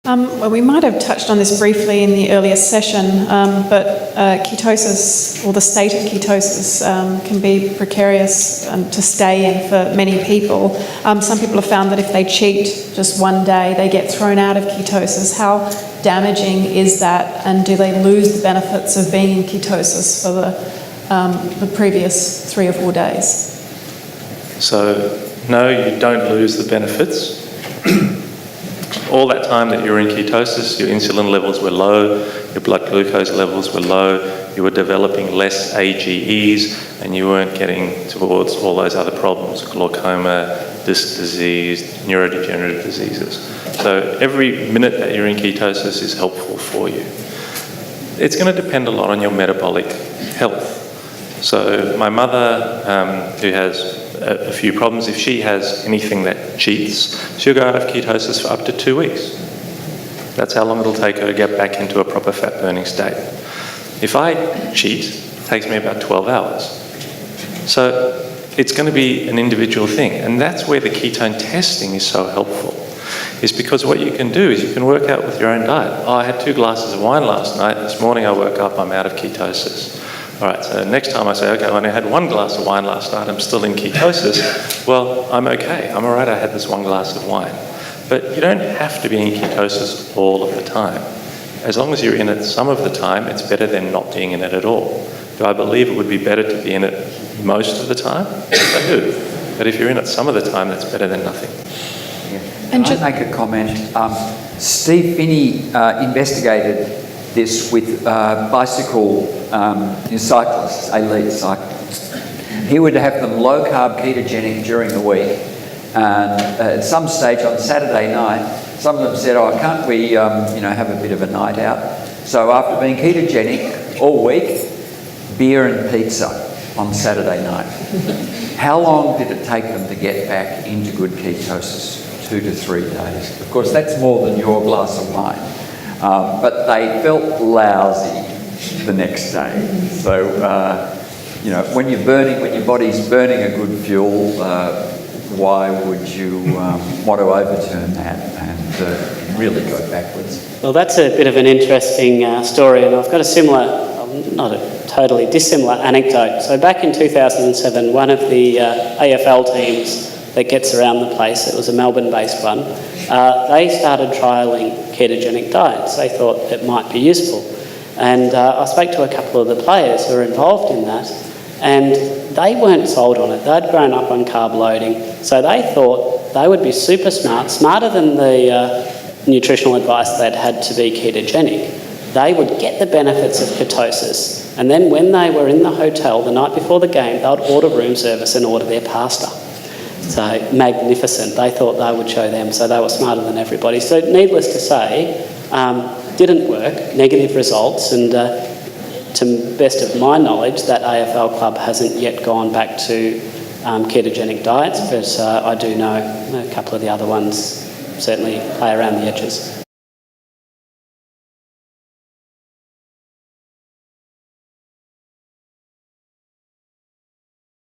Well, we might have touched on this briefly in the earlier session, but ketosis, or the state of ketosis, can be precarious to stay in for many people. Some people have found that if they cheat just one day, they get thrown out of ketosis. How damaging is that, and do they lose the benefits of being in ketosis for the previous 3 or 4 days? So, no, you don't lose the benefits. All that time that you were in ketosis, your insulin levels were low, your blood glucose levels were low, you were developing less AGEs, and you weren't getting towards all those other problems, glaucoma, disc disease, neurodegenerative diseases. So every minute that you're in ketosis is helpful for you. It's going to depend a lot on your metabolic health. So my mother, who has a few problems, if she has anything that cheats, she'll go out of ketosis for up to 2 weeks. That's how long it'll take her to get back into a proper fat burning state. If I cheat, it takes me about 12 hours. So it's going to be an individual thing, and that's where the ketone testing is so helpful, is because what you can do is you can work out with your own diet. Oh, I had 2 glasses of wine last night, this morning I woke up, I'm out of ketosis. All right, so next time I say, okay, I only had 1 glass of wine last night, I'm still in ketosis, well, I'm okay, I'm all right, I had this 1 glass of wine. But you don't have to be in ketosis all of the time. As long as you're in it some of the time, it's better than not being in it at all. Do I believe it would be better to be in it most of the time? Yes, I do. But if you're in it some of the time, that's better than nothing. Yeah. And I'd make a comment. Steve Finney investigated this with bicycle cyclists, elite cyclists. He would have them low-carb ketogenic during the week, and at some stage on Saturday night, some of them said, "Oh, can't we, have a bit of a night out?" So after being ketogenic all week, beer and pizza on Saturday night. How long did it take them to get back into good ketosis? 2 to 3 days. Of course, that's more than your glass of wine. But they felt lousy the next day. So, when your body's burning a good fuel, why would you want to overturn that and really go backwards? Well, that's a bit of an interesting story, and I've got a similar, not a totally dissimilar anecdote. So back in 2007, one of the AFL teams that gets around the place, it was a Melbourne-based one, they started trialling ketogenic diets. They thought it might be useful. And I spoke to a couple of the players who were involved in that, and they weren't sold on it. They'd grown up on carb loading, so they thought they would be super smart, smarter than the nutritional advice they'd had to be ketogenic. They would get the benefits of ketosis, and then when they were in the hotel the night before the game, they would order room service and order their pasta. So magnificent. They thought they would show them, so they were smarter than everybody. So needless to say, didn't work, negative results, and to best of my knowledge, that AFL club hasn't yet gone back to ketogenic diets, but I do know a couple of the other ones certainly play around the edges.